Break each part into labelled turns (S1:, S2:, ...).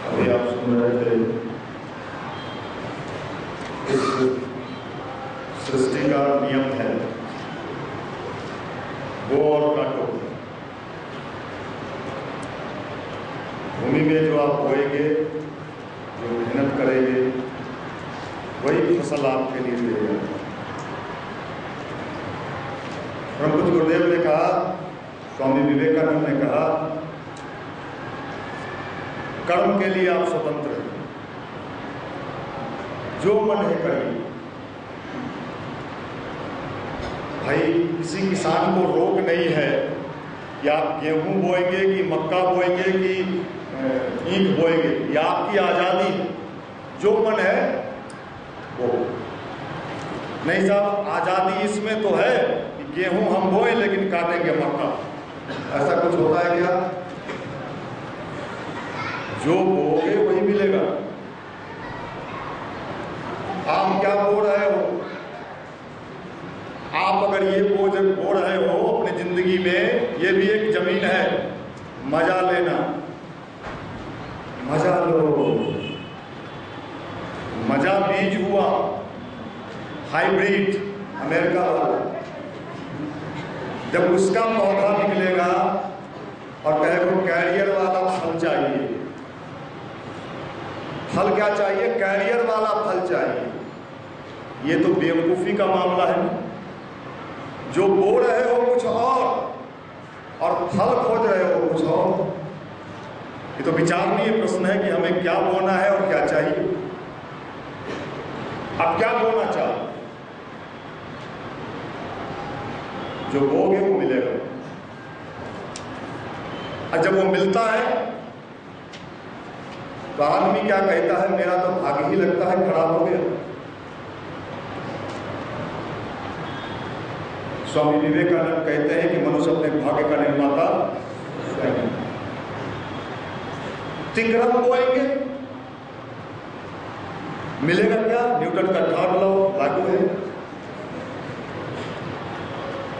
S1: अभी आप सुन रहे थे इस सृष्टि का नियम है बो और काटो। भूमि में जो आप बोएंगे, जो मेहनत करेंगे, वही फसल आपके लिए देगा। परम पूज्य गुरुदेव ने कहा, स्वामी विवेकानंद ने कहा, कर्म के लिए आप स्वतंत्र हैं, जो मन है करिए। भाई किसी किसान को रोक नहीं है कि आप गेहूं बोएंगे कि मक्का बोएंगे कि ईंख बोएंगे, ये आपकी आज़ादी है। जो मन है वो। नहीं साहब, आज़ादी इसमें तो है कि गेहूं हम बोए लेकिन काटेंगे मक्का। ऐसा कुछ होता है क्या? जो बोओगे वही मिलेगा। आप क्या बो रहे हो? आप अगर ये बोझ बो रहे हो अपनी जिंदगी में, ये भी एक जमीन है, मजा लेना, मजा लो। मजा बीज हुआ हाइब्रिड अमेरिका वाला, जब उसका पौधा निकलेगा और कहेगा कैरियर वाला फल चाहिए। फल क्या चाहिए? कैरियर वाला फल चाहिए। ये तो बेवकूफी का मामला है। जो बो रहे हो कुछ और फल खोज रहे हो कुछ और। ये तो विचारणीय प्रश्न है कि हमें क्या बोना है और क्या चाहिए। आप क्या बोना चाहो? जो बोगे वो मिलेगा। और जब वो मिलता है तो आदमी क्या कहता है? मेरा तो भाग्य ही लगता है खराब हो गया। स्वामी विवेकानंद कहते हैं कि मनुष्य अपने भाग्य का निर्माता स्वयं। तिक्रम बोएंगे, मिलेगा क्या? न्यूटन का थर्ड लॉ लागू है।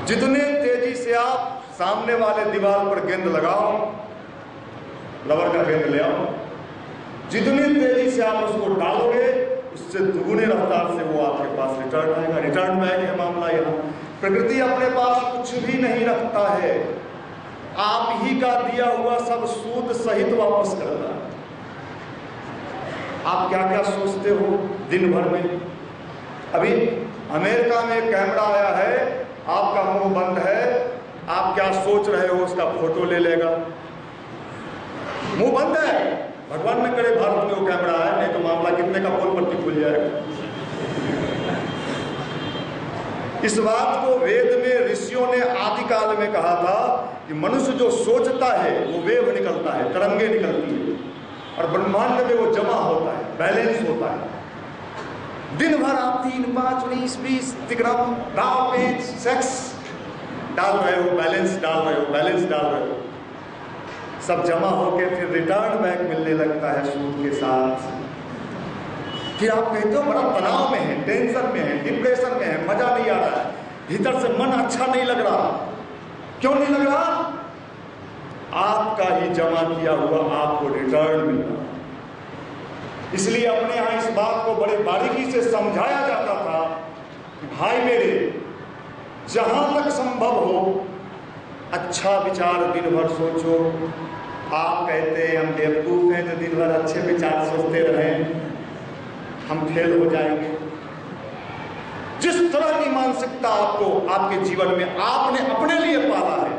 S1: जितने तेजी से आप सामने वाले दीवार पर गेंद लगाओ, रबर का गेंद ले आओ, जितनी तेजी से आप उसको डालोगे उससे दुगुने रफ्तार से वो आपके पास रिटर्न आएगा। रिटर्न बैक है मामला यहाँ। प्रकृति अपने पास कुछ भी नहीं रखता है, आप ही का दिया हुआ सब सूद सहित वापस करता है। आप क्या क्या सोचते हो दिन भर में? अभी अमेरिका में कैमरा आया है, आपका मुंह बंद है, आप क्या सोच रहे हो उसका फोटो ले लेगा। मुंह बंद है, भगवान न करे भारत में वो कैमरा आया, नहीं तो मामला कितने का पोल पट्टी खुल जाएगा। इस बात को वेद में ऋषियों ने आदिकाल में कहा था कि मनुष्य जो सोचता है वो वेव निकलता है, तरंगे निकलती है, और ब्रह्मांड में वो जमा होता है, बैलेंस होता है। दिन भर आप 3, 5, 19, 20 तिक्रम, दाव पेच, सेक्स डाल रहे हो, बैलेंस डाल रहे हो, बैलेंस डाल रहे हो, सब जमा होके फिर रिटर्न बैक मिलने लगता है सूद के साथ। फिर आप कहते हो बड़ा तनाव में है, टेंशन में है, डिप्रेशन में है, मजा नहीं आ रहा है, भीतर से मन अच्छा नहीं लग रहा। क्यों नहीं लग रहा? आपका ही जमा किया हुआ आपको रिटर्न मिल रहा। इसलिए अपने यहाँ इस बात को बड़े बारीकी से समझाया जाता था कि भाई मेरे, जहां तक संभव हो अच्छा विचार दिन भर सोचो। आप कहते हैं हम बेवकूफ हैं तो दिन भर अच्छे विचार सोचते रहें, हम फेल हो जाएंगे। जिस तरह की मानसिकता आपको आपके जीवन में आपने अपने लिए पाला है,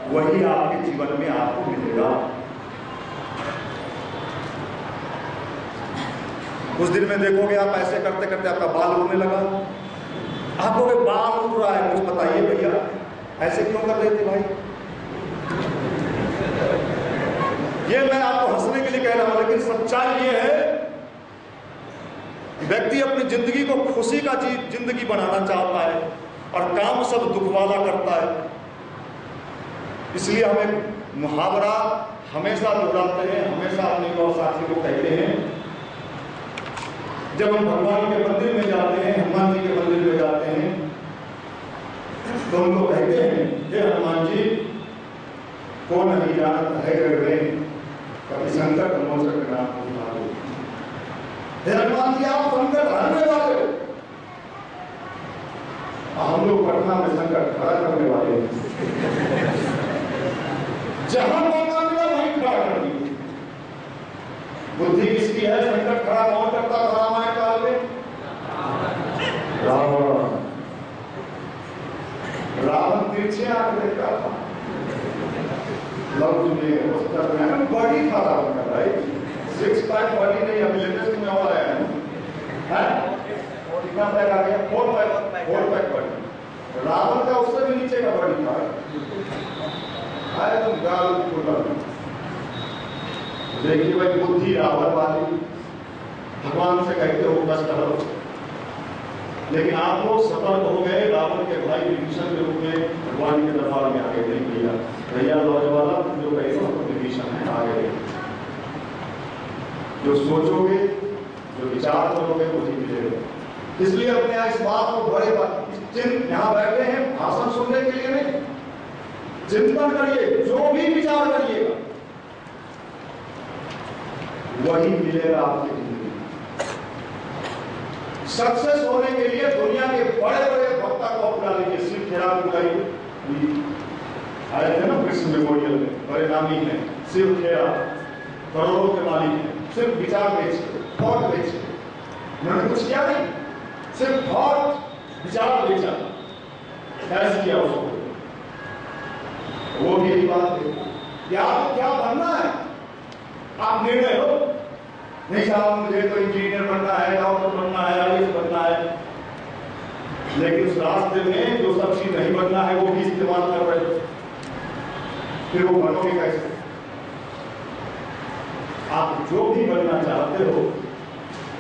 S1: वही आपके जीवन में आपको मिलेगा। कुछ दिन में देखोगे आप ऐसे करते करते आपका बाल उड़ने लगा। आप कहोगे बाल उड़ रहा है, कुछ बताइए भैया, ऐसे क्यों कर रहे थे भाई? ये मैं आपको हंसने के लिए कह रहा हूं, लेकिन सच्चाई ये है कि व्यक्ति अपनी जिंदगी को खुशी का जिंदगी बनाना चाहता है और काम सब दुख वाला करता है। इसलिए हम एक मुहावरा हमेशा दोहराते हैं, हमेशा अपने गौ साथी को कहते हैं। जब हम भगवान के मंदिर में जाते हैं, हनुमान जी के मंदिर में जाते हैं, तो उनको कहते हैं, हे हनुमान जी, कौन नहीं जानत है गगने, संकट मोचक नाम हे हनुमान जी, आप संकट हरने वाले हो। हम लोग पटना में संकट खड़ा करने वाले हैं। जहां मौका मिला वहीं खड़ा कर दिए। बुद्धि किसकी है? संकट खड़ा कौन करता था रामायण काल में? रावण। रावण तिरछे आंख देखता था, लव में बॉडी था रावण का, राइट? 6 पैक बॉडी नहीं, अभी लेटेस्ट में और आया है। कितना पैक आ गया? 4 पैक बॉडी। रावण का उससे भी नीचे का बॉडी था। आए तुम गाल खुला देखिए भाई, बुद्धि रावण वाली। भगवान से कहते हो कष्ट हरो, लेकिन आप लोग सतर्क हो गए। रावण के भाई विभीषण के रूप में भगवान के दरबार में आगे नहीं किया। भैया लौजवाला जो कहे हो विभीषण है, आगे जो सोचोगे, जो विचार करोगे वही मिलेगा। इसलिए अपने इस बात को बड़े यहाँ बैठे हैं भाषण सुनने के लिए नहीं, चिंतन करिए, जो भी विचार करिएगा वही मिलेगा आपकी जिंदगी। सक्सेस होने के लिए दुनिया के बड़े बड़े वक्ता को अपना लीजिए। शिव खेरा आए थे ना कृष्ण मेमोरियल में, बड़े नामी हैं शिव खेरा, करोड़ों के मालिक हैं। सिर्फ विचार बेचे, थॉट बेचे, उन्होंने कुछ किया नहीं, सिर्फ थॉट विचार बेचा। कैसे किया उसको? वो भी यही बात है कि आपको क्या बनना है, आप निर्णय लो। नहीं साहब मुझे तो इंजीनियर बनना है, डॉक्टर बनना है, आईएएस बनना है, लेकिन उस रास्ते में जो सब चीज नहीं बनना है वो भी इस्तेमाल कर रहे हो, फिर वो बनोगे कैसे? आप जो भी बनना चाहते हो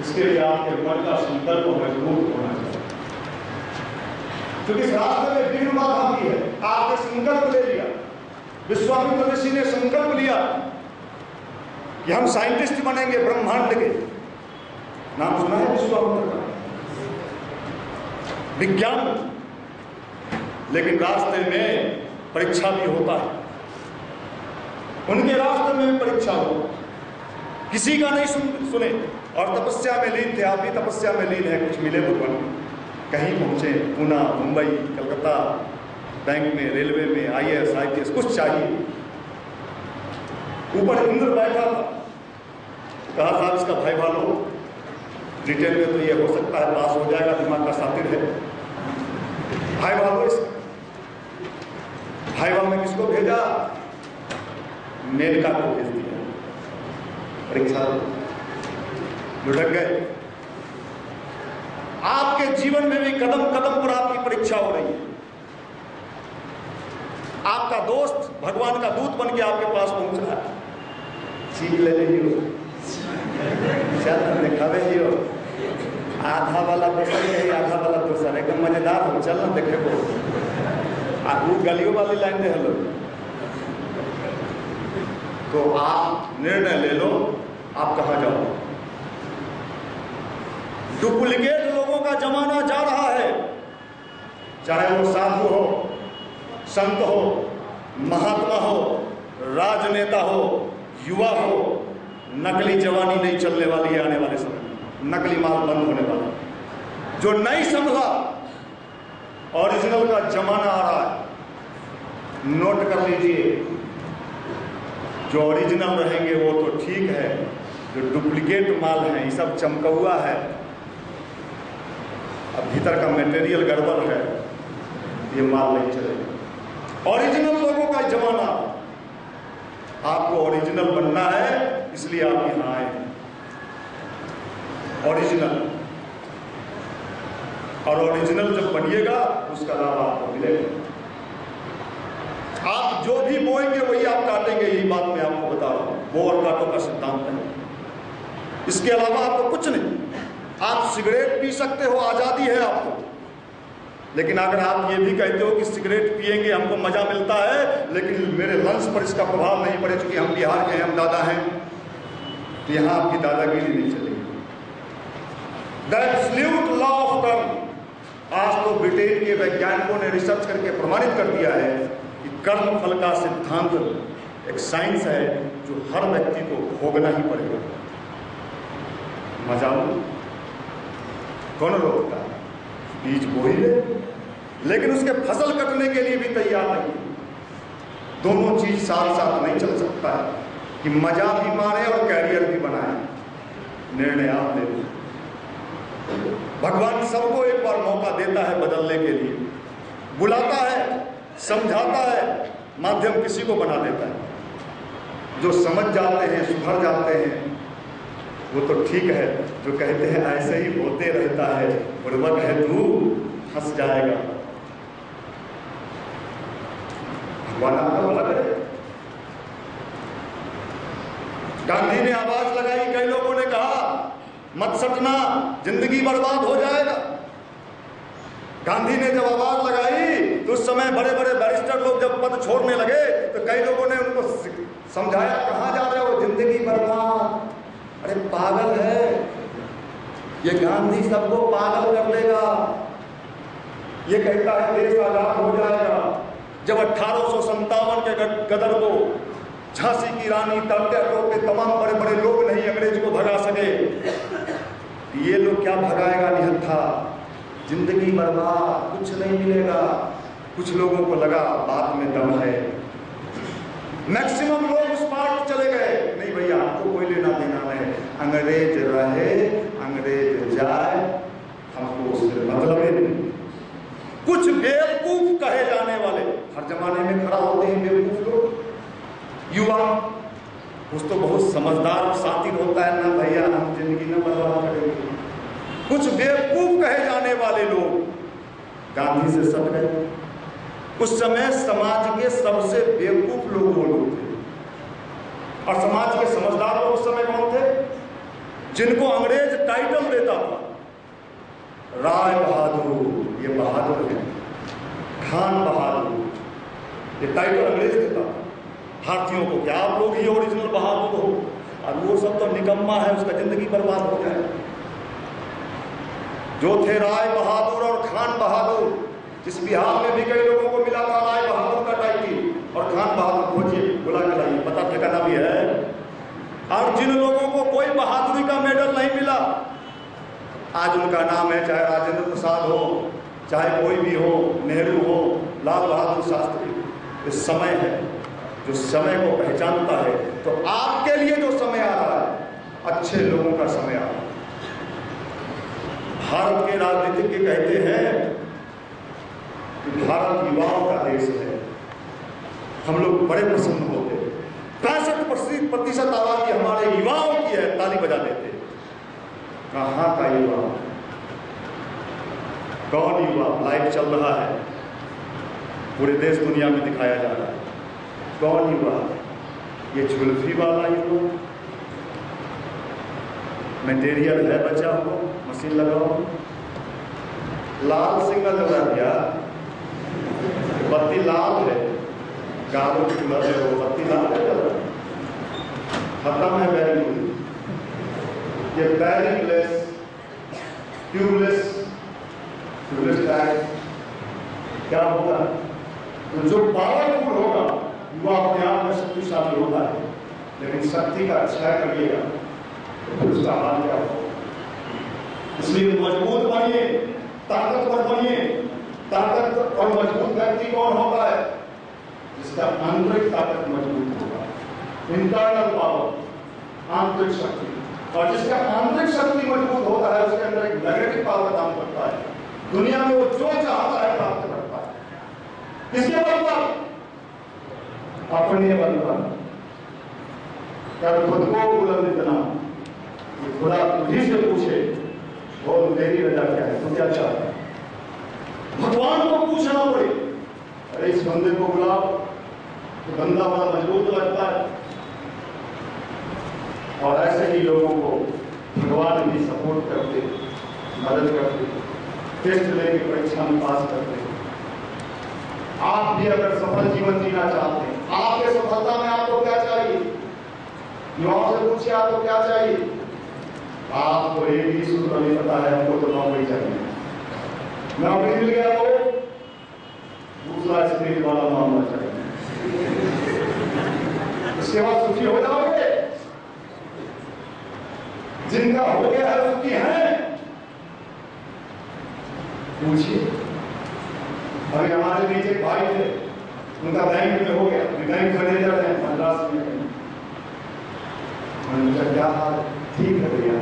S1: इसके लिए आपके मन का संकल्प मजबूत होना चाहिए, क्योंकि इस रास्ते में विघ्न बाधा भी है। आपने संकल्प ले लिया, विश्वामित्र ऋषि ने संकल्प लिया कि हम साइंटिस्ट बनेंगे ब्रह्मांड के। नाम सुना है विश्वामित्र का? विज्ञान। लेकिन रास्ते में परीक्षा भी होता है, उनके रास्ते में भी परीक्षा हो, किसी का नहीं सुने और तपस्या में लीन थे। आप भी तपस्या में लीन है, कुछ मिले भगवान, कहीं पहुंचे, पूना, मुंबई, कलकत्ता, बैंक में, रेलवे में, आईएएस, आईपीएस, कुछ चाहिए। ऊपर इंद्र बैठा था, कहा साहब इसका भाई भालो, रिटेल में तो ये हो सकता है पास हो जाएगा, दिमाग का सातिर है, भाई भालो इसका। भाईवा में किसको भेजा? मेनका को भेज दिया। परीक्षा लुढ़क गए। आपके जीवन में भी कदम कदम पर आपकी परीक्षा हो रही है। आपका दोस्त भगवान का दूत बन के आपके पास पहुंच रहा है, सीख ले लियो, दिखावे लियो, आधा वाला दोसर है, आधा वाला दोसर, एकदम मजेदार हो, चल ना देखे को वो गलियों वाली लाइन दे हेलो। तो आप निर्णय ले लो, आप कहां जाओ। डुप्लीकेट लोगों का जमाना जा रहा है, चाहे वो साधु हो, संत हो, महात्मा हो, राजनेता हो, युवा हो। नकली जवानी नहीं चलने वाली है आने वाले समय में, नकली माल बंद होने वाला। जो नहीं संभला, ओरिजिनल का जमाना आ रहा है। नोट कर लीजिए, जो ओरिजिनल रहेंगे वो तो ठीक है, जो डुप्लीकेट माल है, ये सब चमकौआ है, अब भीतर का मटेरियल गड़बड़ है, ये माल नहीं चलेगा। ओरिजिनल लोगों का जमाना, आपको ओरिजिनल बनना है, इसलिए आप यहां आए। ओरिजिनल, और ओरिजिनल जब बनिएगा उसका लाभ आपको मिलेगा। आप जो भी बोएंगे वही आप काटेंगे, यही बात मैं आपको बता रहा हूं। बो और काटो का सिद्धांत है, इसके अलावा आपको कुछ नहीं। आप सिगरेट पी सकते हो, आजादी है आपको, लेकिन अगर आप ये भी कहते हो कि सिगरेट पिएंगे हमको मजा मिलता है, लेकिन मेरे लंग्स पर इसका प्रभाव नहीं पड़े, चूंकि हम बिहार के, हम दादा हैं, तो यहां आपकी दादागिरी नहीं चलेगी। द एब्सोल्यूट लॉ ऑफ कर्म, आज तो ब्रिटेन के वैज्ञानिकों ने रिसर्च करके प्रमाणित कर दिया है कि कर्म फल का सिद्धांत एक साइंस है जो हर व्यक्ति को भोगना ही पड़ेगा। मजा कौन रोकता है? बीज बो ही ले, लेकिन उसके फसल कटने के लिए भी तैयार नहीं। दोनों चीज साथ साथ नहीं चल सकता है कि मजा भी मारे और कैरियर भी बनाए। निर्णय आप ले लो। भगवान सबको एक बार मौका देता है बदलने के लिए, बुलाता है, समझाता है, माध्यम किसी को बना देता है। जो समझ जाते हैं, सुधर जाते हैं, वो तो ठीक है। जो कहते हैं ऐसे ही होते रहता है, बुड़बक है तू, फंस जाएगा। भगवान आपका भला करे। गांधी ने आवाज लगाई, कई लोगों ने कहा मत सटना, जिंदगी बर्बाद हो जाएगा। गांधी ने जब आवाज लगाई तो उस समय बड़े बड़े बैरिस्टर लोग जब पद छोड़ने लगे तो कई लोगों ने उनको समझाया, कहां जा रहे हो, जिंदगी बर्बाद। अरे पागल है ये गांधी, सबको पागल कर देगा। ये कहता है देश आजाद हो जाएगा। जब 1857 के गदर को झांसी की रानी, तड़के के तमाम बड़े बड़े लोग नहीं अंग्रेज को भगा सके, ये लोग क्या भगाएगा निहत्था, जिंदगी बर्बाद, कुछ नहीं मिलेगा। कुछ लोगों को लगा बात में दम है। मैक्सिमम लोग उस पार चले गए, नहीं भैया हमको कोई लेना देना नहीं, अंग्रेज रहे अंग्रेज जाए, हमको उससे मतलब ही नहीं। कुछ बेवकूफ कहे जाने वाले हर जमाने में खड़ा होते हैं, बेवकूफ लोग। युवा कुछ तो बहुत समझदार साथी होता है ना, भैया हम जिंदगी न बर्बाद करेंगे। कुछ बेवकूफ कहे जाने वाले लोग गांधी से सट गए। उस समय समाज के सबसे बेवकूफ लोग वो लोग थे, और समाज के समझदार लोग उस समय कौन थे? जिनको अंग्रेज टाइटल देता था, राय बहादुर, ये बहादुर है, खान बहादुर, ये टाइटल अंग्रेज देता था भारतीयों को, क्या आप लोग ही ओरिजिनल बहादुर हो, और वो सब तो निकम्मा है, उसका जिंदगी बर्बाद हो जाए। जो थे राय बहादुर और खान बहादुर, जिस बिहार में भी कई लोगों को मिला था राय बहादुर का टाइटल और खान बहादुर, खोजिए बुला के लाइए, पता ठिकाना भी है। और जिन लोगों को कोई बहादुरी का मेडल नहीं मिला, आज उनका नाम है, चाहे राजेंद्र प्रसाद हो, चाहे कोई भी हो, नेहरू हो, लाल बहादुर शास्त्री। इस समय है जो समय को पहचानता है। तो आपके लिए जो समय आ रहा है, अच्छे लोगों का समय आ रहा है। भारत के राजनीतिज्ञ कहते हैं कि भारत युवाओं का देश है। हम लोग बड़े प्रसन्न होते हैं। 65% आबादी हमारे युवाओं की है, ताली बजा देते। कहाँ का युवा, कौन युवा? लाइव चल रहा है, पूरे देश दुनिया में दिखाया जा रहा है। कौन युवा? ये जुल्फी वाला युवा, मटेरियल है बचा हुआ, मशीन लगाओ, लाल सिग्नल लगा दिया, बत्ती लाल है, गाड़ों की कलर है, वो बत्ती लाल है, खत्म है बैरिंग। ये बैरिंगलेस ट्यूबलेस टायर क्या होगा? तो जो पावरफुल होगा युवा अपने आप में शक्तिशाली होता है, लेकिन शक्ति का क्षय करिएगा तो उसका हाल क्या होगा? इसलिए मजबूत बनिए, ताकतवर बनिए। ताकत और मजबूत व्यक्ति कौन होता है? जिसका आंतरिक ताकत मजबूत होगा, इंटरनल पावर, आंतरिक शक्ति। और जिसका आंतरिक शक्ति मजबूत होता है, उसके अंदर एक नेगेटिव पावर काम करता है। दुनिया में वो जो चाहता है प्राप्त करता है। किसके बल पर? अपने बल पर। खुद को बुलंद इतना, खुदा तुझी से पूछे और तेरी रजा क्या है, तो क्या चाहता है? भगवान को पूछना पड़े, अरे इस बंदे को बुलाओ, तो बंदा बड़ा मजबूत लगता है। और ऐसे ही लोगों को भगवान भी सपोर्ट करते, मदद करते, टेस्ट लेके परीक्षा में पास करते। आप भी अगर सफल जीवन जीना चाहते हैं, आपके सफलता में आपको क्या चाहिए? युवाओं से पूछिए आपको क्या चाहिए? आपको एक ही सूत्र नहीं पता है, हमको तो नौकरी चाहिए। नौकरी मिल गया तो दूसरा स्टेज वाला मामला चाहिए। उसके बाद सुखी हो जाओगे। जिनका हो गया है सुखी है, पूछिए। अभी हमारे बीच एक भाई थे, उनका बैंक में हो गया, बैंक मैनेजर है मद्रास में। उनका क्या हाल? ठीक है भैया।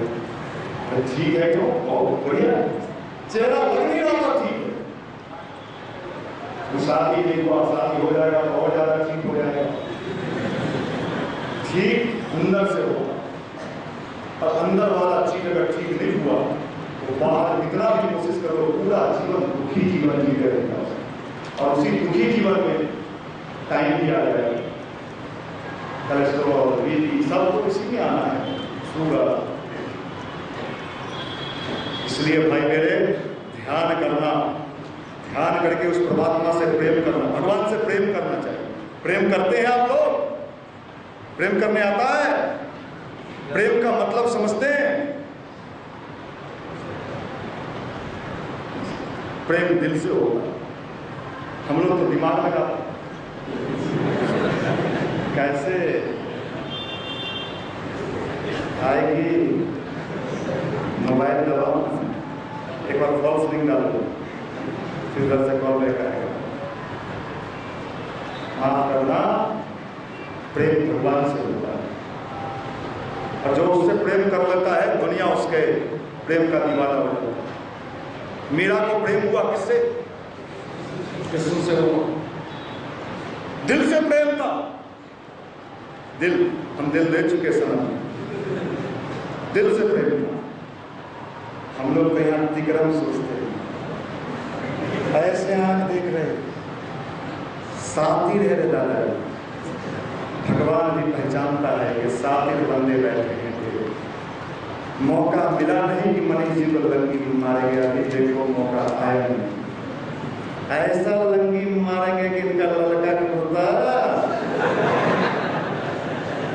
S1: ठीक है क्यों? बहुत बढ़िया, चेहरा लग नहीं रहा था ठीक है। तो शादी नहीं हुआ, शादी हो जाएगा तो और ज्यादा ठीक हो जाएगा। ठीक अंदर से होगा, और अंदर वाला चीज अगर ठीक नहीं हुआ तो बाहर कितना भी कोशिश करो, पूरा जीवन दुखी जीवन जीते रहेगा। और उसी दुखी जीवन में टाइम भी आ जाएगा, कोलेस्ट्रॉल, बीपी सब तो इसी में आना है, शुगर। इसलिए भाई मेरे, ध्यान करना, ध्यान करके उस परमात्मा से प्रेम करना, भगवान से प्रेम करना चाहिए। प्रेम करते हैं आप लोग? प्रेम करने आता है? प्रेम का मतलब समझते हैं? प्रेम दिल से होगा। हम लोग तो दिमाग लगा कैसे आएगी, मोबाइल दबाओ, एक बार फॉल्स लिंक डाल दो, फिर घर से कॉल बैक आएगा। माफ करना, प्रेम भगवान से होता है, और जो उससे प्रेम कर लेता है दुनिया उसके प्रेम का दीवाना हो जाता है। मीरा को प्रेम हुआ किससे? कृष्ण से हुआ। दिल से प्रेम था। दिल, हम दिल दे चुके सनम, दिल से प्रेम था। हम लोग कहीं अतिक्रम सोचते हैं, ऐसे आंख देख रहे, साथी रह रहे दादा। भगवान भी पहचानता है कि साथी बंदे बैठे हैं। मौका मिला नहीं कि मनीष जी को लंगी मारे गया, अभी देखो मौका आया नहीं। ऐसा लंगी मारेंगे कि इनका लड़का कुर्ता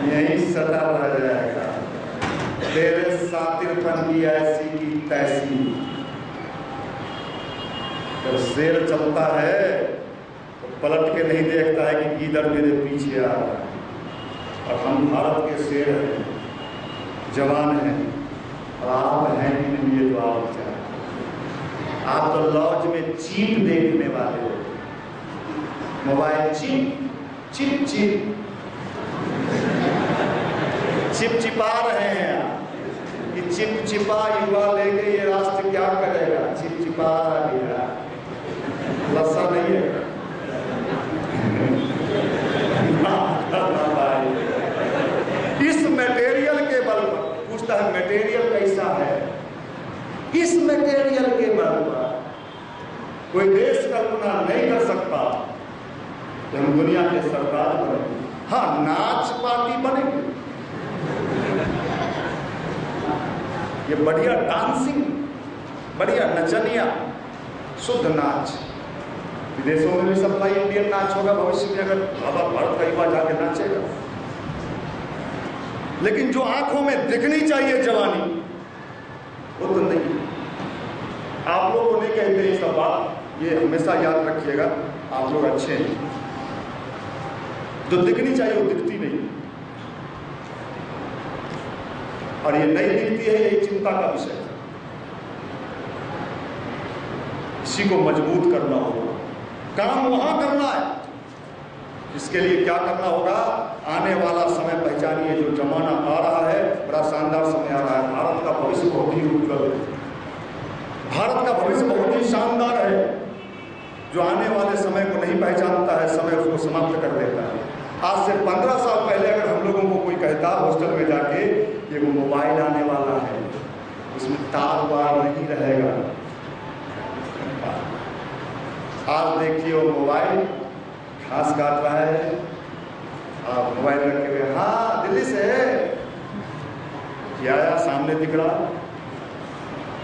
S1: यही सटा रह जाएगा। तेरे सातिरपन की ऐसी की तैसी। जब शेर चलता है तो पलट के नहीं देखता है कि किधर मेरे पीछे आ रहा है। और हम भारत के शेर हैं, जवान हैं, और आप हैं कि नहीं ये तो आप विचार। आप तो लॉज में चीप देखने वाले हो, मोबाइल चिप चिप चिप चिपचिपा रहे हैं आप कि चिपचिपा युवा लेके ये राष्ट्र क्या करेगा। चिपचिपा रहा, लस्सा नहीं है। इस मटेरियल के बल पर पूछता है, मटेरियल कैसा है? इस मटेरियल के बल पर कोई देश कल्पना नहीं कर सकता कि हम दुनिया के सरदार बनेंगे। हाँ, नाच पार्टी बनेंगे, ये बढ़िया डांसिंग, बढ़िया नचनिया, शुद्ध नाच। विदेशों में भी सप्लाई इंडियन नाच होगा भविष्य में, अगर भारत का युवा जाके नाचेगा। लेकिन जो आंखों में दिखनी चाहिए जवानी, वो तो नहीं। आप लोग को नहीं कहते ये सब बात, ये हमेशा याद रखिएगा। आप लोग अच्छे हैं, जो दिखनी चाहिए वो दिखती नहीं, और ये नहीं दिखती है, यही चिंता का विषय है। इसी को मजबूत करना होगा, काम वहां करना है। इसके लिए क्या करना होगा? आने वाला समय पहचानिए, जो जमाना आ रहा है बड़ा शानदार समय आ रहा है। भारत का भविष्य बहुत ही उज्जवल है, भारत का भविष्य बहुत ही शानदार है। जो आने वाले समय को नहीं पहचानता है, समय उसको समाप्त कर देता है। आज से 15 साल पहले अगर हम लोगों को कोई कहता हॉस्टल में जाके ये वो मोबाइल आने वाला है, उसमें तार वार नहीं रहेगा, आज देखिए वो मोबाइल घास काट रहा है, आप मोबाइल रखे हुए, हाँ दिल्ली से क्या आया, सामने दिख रहा।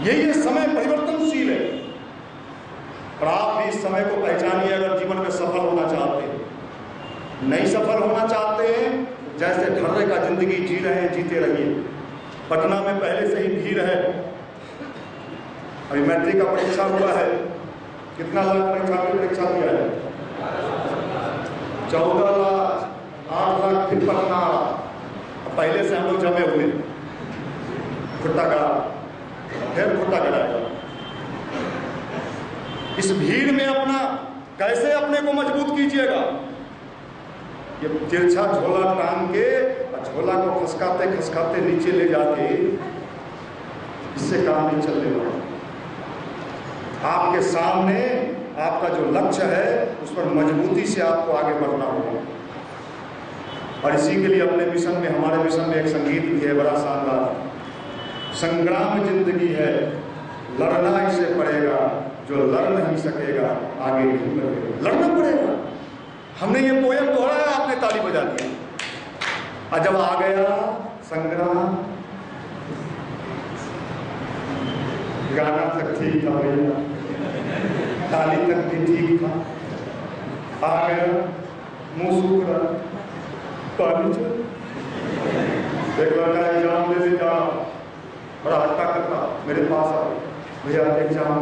S1: ये समय परिवर्तनशील है, और आप भी इस समय को पहचानिए। अगर जीवन में सफल होना चाहते हैं, नहीं सफल होना चाहते हैं, जैसे ढर्रे का जिंदगी जी रहे हैं जीते रहिए। पटना में पहले से ही भीड़ है, अभी मैट्रिक का परीक्षा हुआ है, कितना लाख परीक्षा दिया है? 14 लाख, 8 लाख, फिर पटना। पहले से हम लोग जमे हुए, खुट्टा का फिर खुट्टा कराएगा। इस भीड़ में अपना कैसे अपने को मजबूत कीजिएगा? ये तिरछा झोला टांग के और झोला को खसकाते खसकाते नीचे ले जाके, इससे काम नहीं चलने वाला। आपके सामने आपका जो लक्ष्य है उस पर मजबूती से आपको आगे बढ़ना होगा। और इसी के लिए अपने मिशन में, हमारे मिशन में एक संगीत भी है बड़ा शानदार, संग्राम जिंदगी है, लड़ना इसे पड़ेगा, जो लड़ नहीं सकेगा आगे नहीं बढ़ेगा। लड़ना पड़ेगा। हमने ये पोयम दोहराया, आपने ताली बजा दी। और जब आ गया संग्राम, गाना तक ठीक था भैया, ताली तक भी ठीक था, आ गया मुंह सूख रहा, पानी चल। एक लड़का एग्जाम देने जा, बड़ा हट्टा करता, मेरे पास आ, भैया एग्जाम